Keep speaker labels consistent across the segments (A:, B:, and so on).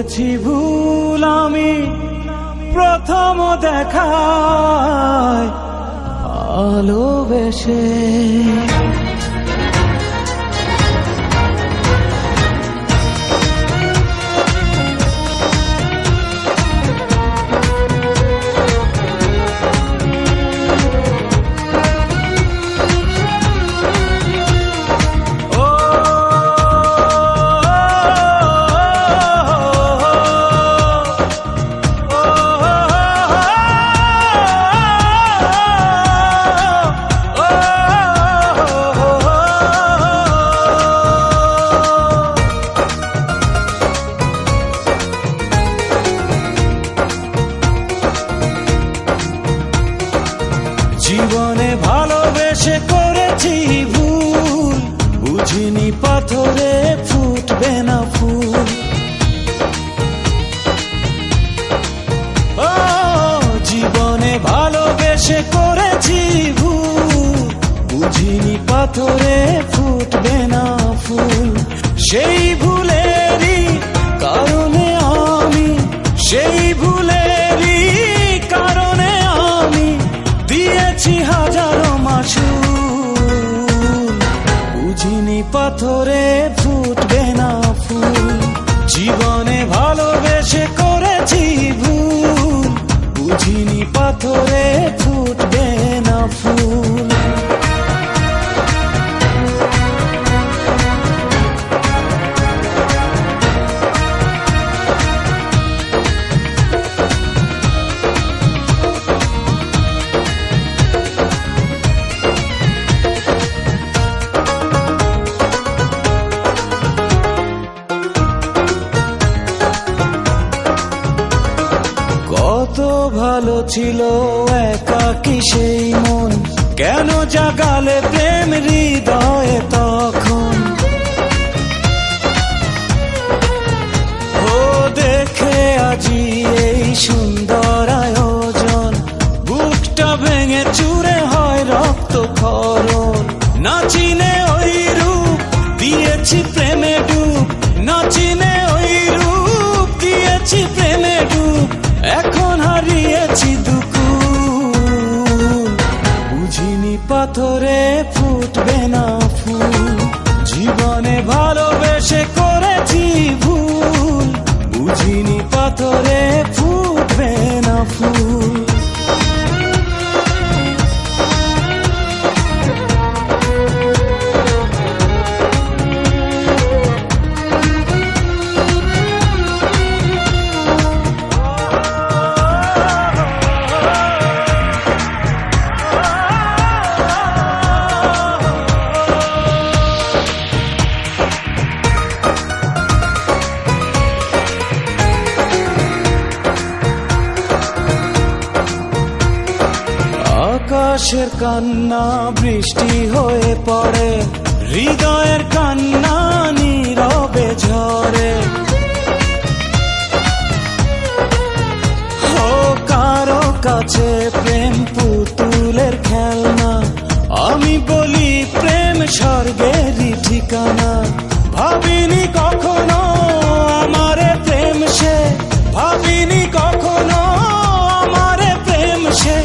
A: করেছি ভুল আমি প্রথম দেখায় ভালোবেসে। জীবনে ভালোবেসে করেছি ভুল, বুঝিনি পাথরে ফুটবে না ফুল। ও জীবনে ভালোবেসে করেছি ভুল, বুঝিনি পাথরে ফুটবে না ফুল। সেই ভুলেরই কারণে আমি, সেই ভুলেরই কারণে আমি দিয়েছি হাজারো মাসুল। বুঝিনি পাথরে ফুটবে না ফুল, জীবনে ভালোবেসে করেছি ভুল, বুঝিনি পাথরে ফুটবে না ফুল। কত ভালো ছিল একাকী সেই মন, কেন জাগালে প্রেম হৃদয়ে তখন। ও দেখে আজি এই সুন্দর আয়োজন, বুকটা ভেঙে চুরে হয় রক্তক্ষরণ। না চিনে ওই রূপ দিয়েছি প্রেমে ডুব, না চিনে ওই রূপ দিয়েছি প্রেমে ডুব। এখন হারিয়েছি দুকুল, বুঝিনি পাথরে ফুটবে না ফুল। জীবনে ভালোবেসে করেছি ভুল, বুঝিনি পাথরে ফুটবে না ফুল। আকাশের কান্না বৃষ্টি হয়ে পড়ে, হৃদয়ের কান্না নীরবে ঝরে। ও কারো কাছে প্রেম পুতুলের খেলনা, আমি বলি প্রেম স্বর্গেরই ঠিকানা। ভাবিনি কখনো আমারে প্রেম সে, ভাবিনি কখনো আমারে প্রেম সে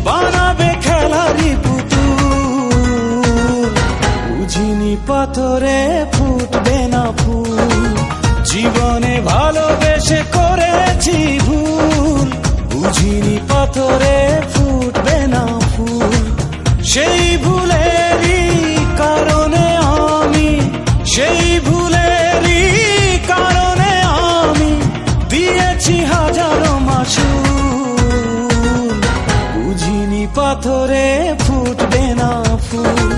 A: বানাবে খেলারি পুতুল। বুঝিনি পাথরে ফুটবে না ফুল, জীবনে ভালোবেসে করেছি ভুল, বুঝিনি পাথরে ফুটবে না ফুল। সেই ভুলেরই কারণে আমি, সেই ভুলেরই কারণে আমি দিয়েছি হাজারো মাসুল। বুঝিনি পাথরে ফুটবে না ফুল,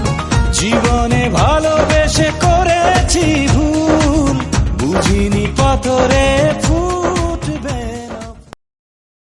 A: জীবনে ভালোবেসে করেছি ভুল, বুঝিনি পাথরে ফুল।